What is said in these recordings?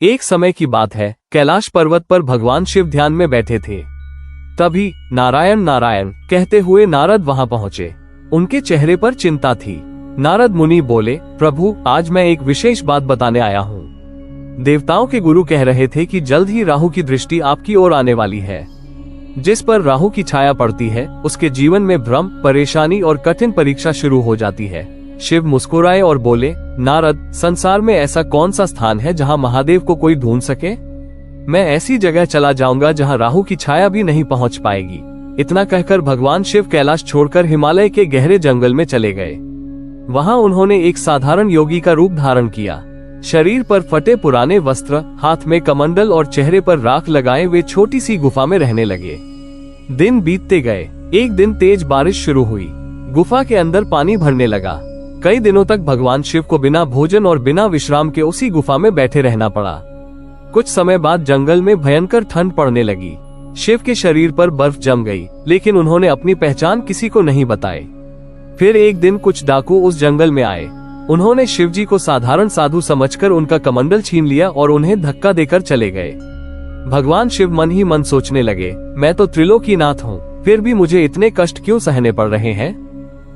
एक समय की बात है, कैलाश पर्वत पर भगवान शिव ध्यान में बैठे थे। तभी नारायण नारायण कहते हुए नारद वहां पहुंचे। उनके चेहरे पर चिंता थी। नारद मुनि बोले, प्रभु आज मैं एक विशेष बात बताने आया हूँ। देवताओं के गुरु कह रहे थे कि जल्द ही राहु की दृष्टि आपकी ओर आने वाली है। जिस पर राहु की छाया पड़ती है उसके जीवन में भ्रम, परेशानी और कठिन परीक्षा शुरू हो जाती है। शिव मुस्कुराए और बोले, नारद, संसार में ऐसा कौन सा स्थान है जहाँ महादेव को कोई ढूंढ सके? मैं ऐसी जगह चला जाऊंगा जहाँ राहु की छाया भी नहीं पहुँच पाएगी। इतना कहकर भगवान शिव कैलाश छोड़कर हिमालय के गहरे जंगल में चले गए। वहाँ उन्होंने एक साधारण योगी का रूप धारण किया। शरीर पर फटे पुराने वस्त्र, हाथ में कमंडल और चेहरे पर राख लगाए वे छोटी सी गुफा में रहने लगे। दिन बीतते गए। एक दिन तेज बारिश शुरू हुई। गुफा के अंदर पानी भरने लगा। कई दिनों तक भगवान शिव को बिना भोजन और बिना विश्राम के उसी गुफा में बैठे रहना पड़ा। कुछ समय बाद जंगल में भयंकर ठंड पड़ने लगी। शिव के शरीर पर बर्फ जम गई, लेकिन उन्होंने अपनी पहचान किसी को नहीं बताई। फिर एक दिन कुछ डाकू उस जंगल में आए। उन्होंने शिवजी को साधारण साधु समझकर उनका कमंडल छीन लिया और उन्हें धक्का देकर चले गए। भगवान शिव मन ही मन सोचने लगे, मैं तो त्रिलोकीनाथ हूँ, फिर भी मुझे इतने कष्ट क्यों सहने पड़ रहे हैं?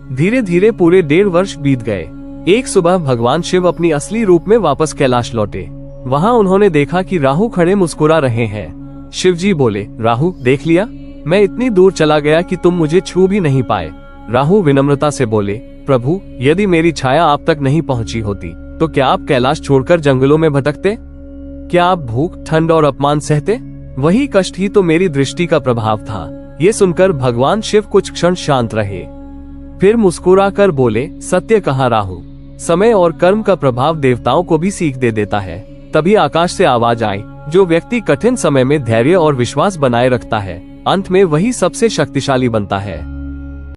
धीरे धीरे पूरे 1.5 वर्ष बीत गए। एक सुबह भगवान शिव अपनी असली रूप में वापस कैलाश लौटे। वहाँ उन्होंने देखा कि राहु खड़े मुस्कुरा रहे हैं। शिवजी बोले, राहु देख लिया, मैं इतनी दूर चला गया कि तुम मुझे छू भी नहीं पाए। राहु विनम्रता से बोले, प्रभु यदि मेरी छाया आप तक नहीं पहुंची होती तो क्या आप कैलाश छोड़कर जंगलों में भटकते? क्या आप भूख, ठंड और अपमान सहते? वही कष्ट ही तो मेरी दृष्टि का प्रभाव था। ये सुनकर भगवान शिव कुछ क्षण शांत रहे, फिर मुस्कुराकर बोले, सत्य कहा राहु, समय और कर्म का प्रभाव देवताओं को भी सीख दे देता है। तभी आकाश से आवाज आई, जो व्यक्ति कठिन समय में धैर्य और विश्वास बनाए रखता है, अंत में वही सबसे शक्तिशाली बनता है।